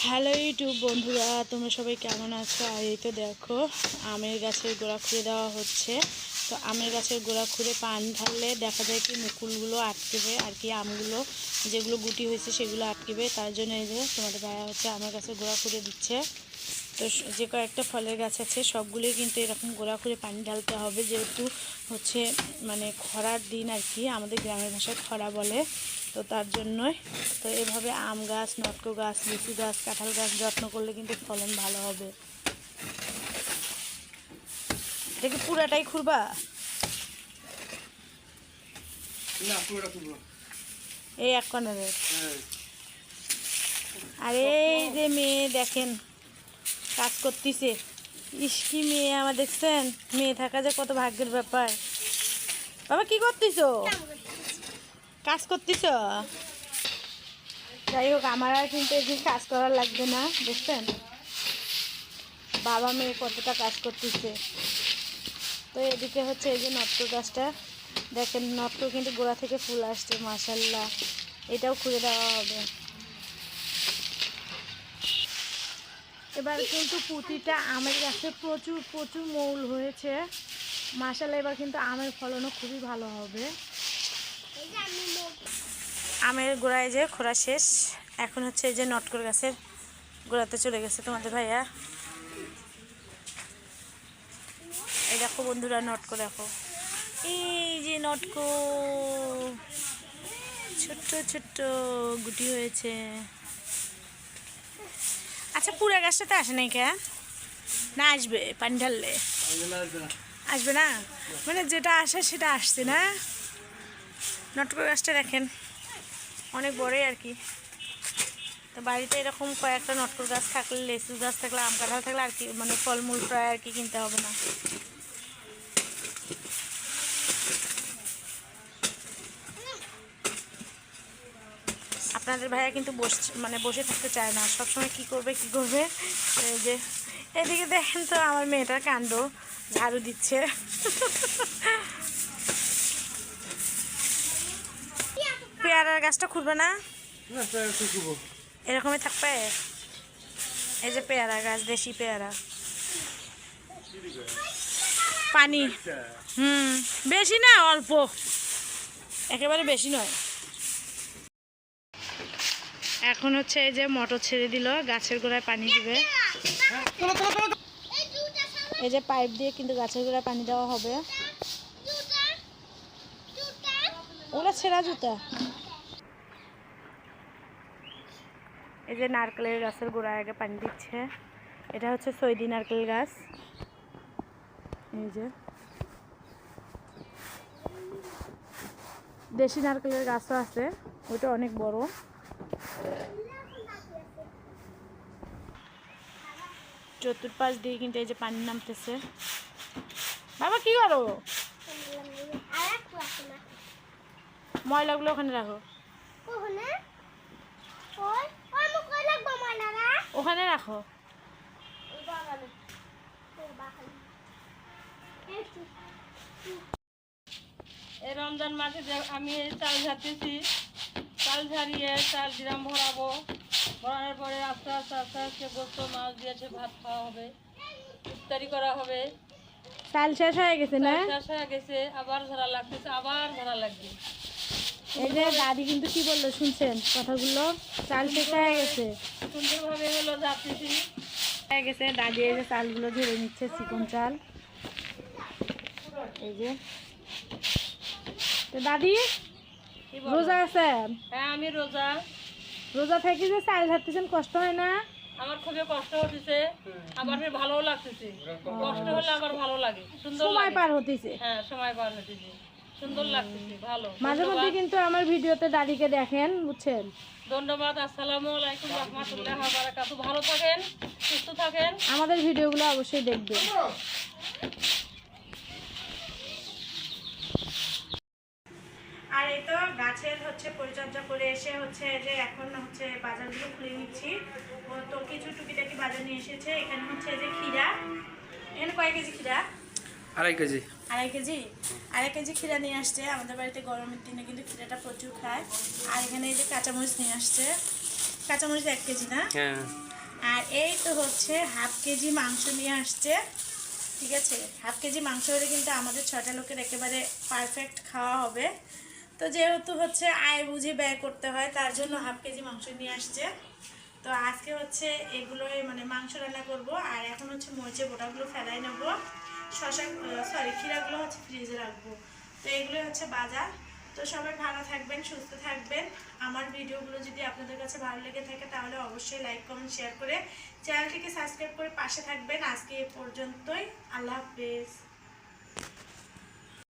Hello YouTube বন্ধুরা, তোমরা সবাই কেমন আছো? আর এই তো দেখো আমের গাছের গোড়া খুঁড়ে দেওয়া হচ্ছে। তো আমের গাছের গোড়া খুঁড়ে পানি ঢাললে দেখা যায় কি মুকুলগুলো আটকেবে আর কি, আমগুলো যেগুলো গুটি হয়েছে সেগুলো আটকেবে। তার জন্য এই যে তোমাদের ভাইয়া হচ্ছে আমের গাছের গোড়া খুঁড়ে দিচ্ছে। তো যে কয়েকটা ফলের গাছ আছে সবগুলোই কিন্তু এরকম গোড়া খুঁড়ে পানি ঢালতে হবে, যেহেতু হচ্ছে মানে খরার দিন আর কি, আমাদের গ্রামের ভাষায় খরা বলে। তো তার জন্যই তো এভাবে আম গাছ, নটকো গাছ, লিচু গাছ, কাঁঠাল গাছ যত্ন করলে কিন্তু ফলন ভালো হবে। এটাকে পুরাটাই খুঁড়বা? না পুরোটা খুলবো। এই এক কর্নারে। আর এই যে মেয়ে দেখেন কাজ করতেছে। ইস কি মেয়ে আমার, দেখছেন? মেয়ে থাকা যে কত ভাগ্যের ব্যাপার। বাবা কি করতেছো? কাজ করতেছো? যাই হোক, আমার আর কিন্তু এদিকে কাজ করার লাগবে না, বুঝছেন? বাবা মেয়ে কতটা কাজ করতেছে। তো এদিকে হচ্ছে এই যে নটকো গাছটা দেখেন, নটকো কিন্তু গোড়া থেকে ফুল আসছে মাশাআল্লাহ। এটাও খুঁড়ে দেওয়া হবে। এবার কিন্তু প্রতিটা আমের গাছে প্রচুর প্রচুর মৌল হয়েছে মাশাআল্লাহ। এবার কিন্তু আমের ফলনও খুবই ভালো হবে। আমের গোড়ায় যে খোঁড়া শেষ, এখন হচ্ছে এই যে নটকর গাছের গোড়াতে চলে গেছে তোমাদের ভাইয়া। এই দেখো বন্ধুরা, নটকো দেখো, এই যে নটকো ছোট্ট ছোট্ট গুটি হয়েছে। আচ্ছা পুরা গাছটাতে আসে নাই কে? না আসবে পানি ঢাললে? আসবে না, মানে যেটা আসে সেটা আসছে না। নটকো গাছটা দেখেন অনেক বড়ই আর কি। তো বাড়িতে এরকম কয়েকটা নটকর গাছ থাকলে, লেচু গাছ থাকলে, আম কাঁঠাল থাকলে আর কি, মানে ফলমূল প্রায় আর কি কিনতে হবে না। আপনাদের ভাইয়া কিন্তু বসে থাকতে চায় না, সবসময় কি করবে এই যে এদিকে দেখেন তো আমার মেয়েটার কাণ্ড, ঝাড়ু দিচ্ছে। পেয়ারার গাছটা খুঁড়বে না? এরকমই থাকবে। এই যে পেয়ারা গাছ, দেশি পেয়ারা, পানি বেশি না, অল্প, একেবারে বেশি নয়। এখন হচ্ছে এই যে মোটর ছেড়ে দিল, গাছের গোড়ায় পানি দিবে। এই যে পাইপ দিয়ে কিন্তু গাছের গোড়ায় পানি দেওয়া হবে। ওগুলো ছেঁড়া জুতা। এই যে নারকেলের গাছের গোড়ায় আগে পানি দিচ্ছে। এটা হচ্ছে সৈদি নারকেল গাছ। এই যে দেশি নারকেলের গাছও আছে, ওইটা অনেক বড়। চতুর্পাশ দিয়ে কিন্তু এই যে পানি নামতেছে। বাবা কি করো? ময়লাগুলো ওখানে রাখো, ওখানে রাখো। এই রমজান মাসে যে আমি চাল ঝাড়তেছি, চাল ঝাড়িয়ে চাল ড্রাম ভরাবো। ভরানোর পরে আস্তে আস্তে আস্তে আস্তে গোস্ত মাছ দিয়েছে, ভাত খাওয়া হবে, ইফতারি করা হবে। চাল শেষ হয়ে গেছে না? শেষ হয়ে গেছে, আবার ঝাড়া লাগতেছে, আবার ঝাড়া লাগবে। এই যে দাদি কিন্তু কি বললো শুনছেন কথাগুলো? চাল শেষ হয়ে গেছে, সুন্দরভাবে হলো ঝাড়তেছি। হয়ে গেছে। দাদি এই যে চালগুলো ঝেড়ে নিচ্ছে, চিকন চাল। এই যে তো দাদি রোজা আছেন? হ্যাঁ আমি রোজা। রোজা থেকে যে চাল ঝাড়তেছেন কষ্ট হয় না? আমার খুবই কষ্ট হতেছে, আবার ভালোও লাগতেছে। কষ্ট হলে আবার ভালো লাগে, সুন্দর সময় পার হতেছে। হ্যাঁ সময় পার হতেছে, সুন্দর লাগতেছে, ভালো। মাঝে মধ্যে কিন্তু আমার ভিডিওতে দাদিকে দেখেন, বুঝছেন? ধন্যবাদ। আসসালামু আলাইকুম রাহমাতুল্লাহি ওয়া বারাকাতুহু। ভালো থাকেন, সুস্থ থাকেন, আমাদের ভিডিওগুলো অবশ্যই দেখবেন। আর এই তো গাছের হচ্ছে পরিচর্যা করে এসে হচ্ছে যে এখন হচ্ছে বাজারগুলো খুলে নিচ্ছি। তো কিছু টুকিটাকি বাজার নিয়ে এসেছে। এখানে হচ্ছে যে ক্ষীরা, এখানে কয় কেজি ক্ষীরা? 2.5 কেজি। 2.5 কেজি, 2.5 কেজি ক্ষীরা নিয়ে আসছে। আমাদের বাড়িতে গরমের দিনে কিন্তু ক্ষীরাটা প্রচুর খায়। আর এখানে এই যে কাঁচামরিচ নিয়ে আসছে। কাঁচামরিচ 1 কেজি না? হ্যাঁ। আর এই তো হচ্ছে হাফ কেজি মাংস নিয়ে আসছে। ঠিক আছে, হাফ কেজি মাংস হলে কিন্তু আমাদের 6টা লোকের একেবারে পারফেক্ট খাওয়া হবে। তো যেহেতু হচ্ছে আয় বুঝে ব্যয় করতে হয়, তার জন্য হাফ কেজি মাংস নিয়ে আসছে। তো আজকে হচ্ছে এগুলোই মানে মাংস রান্না করব। আর এখন হচ্ছে মরিচের বোটাগুলো ফেলাই নেব, শশা ক্ষীরাগুলো হচ্ছে ফ্রিজে রাখবো। তো এগুলোই হচ্ছে বাজার। তো সবাই ভালো থাকবেন, সুস্থ থাকবেন। আমার ভিডিওগুলো যদি আপনাদের কাছে ভালো লেগে থাকে তাহলে অবশ্যই লাইক কমেন্ট শেয়ার করে চ্যানেলটিকে সাবস্ক্রাইব করে পাশে থাকবেন। আজকে এ পর্যন্তই, আল্লাহ হাফেজ।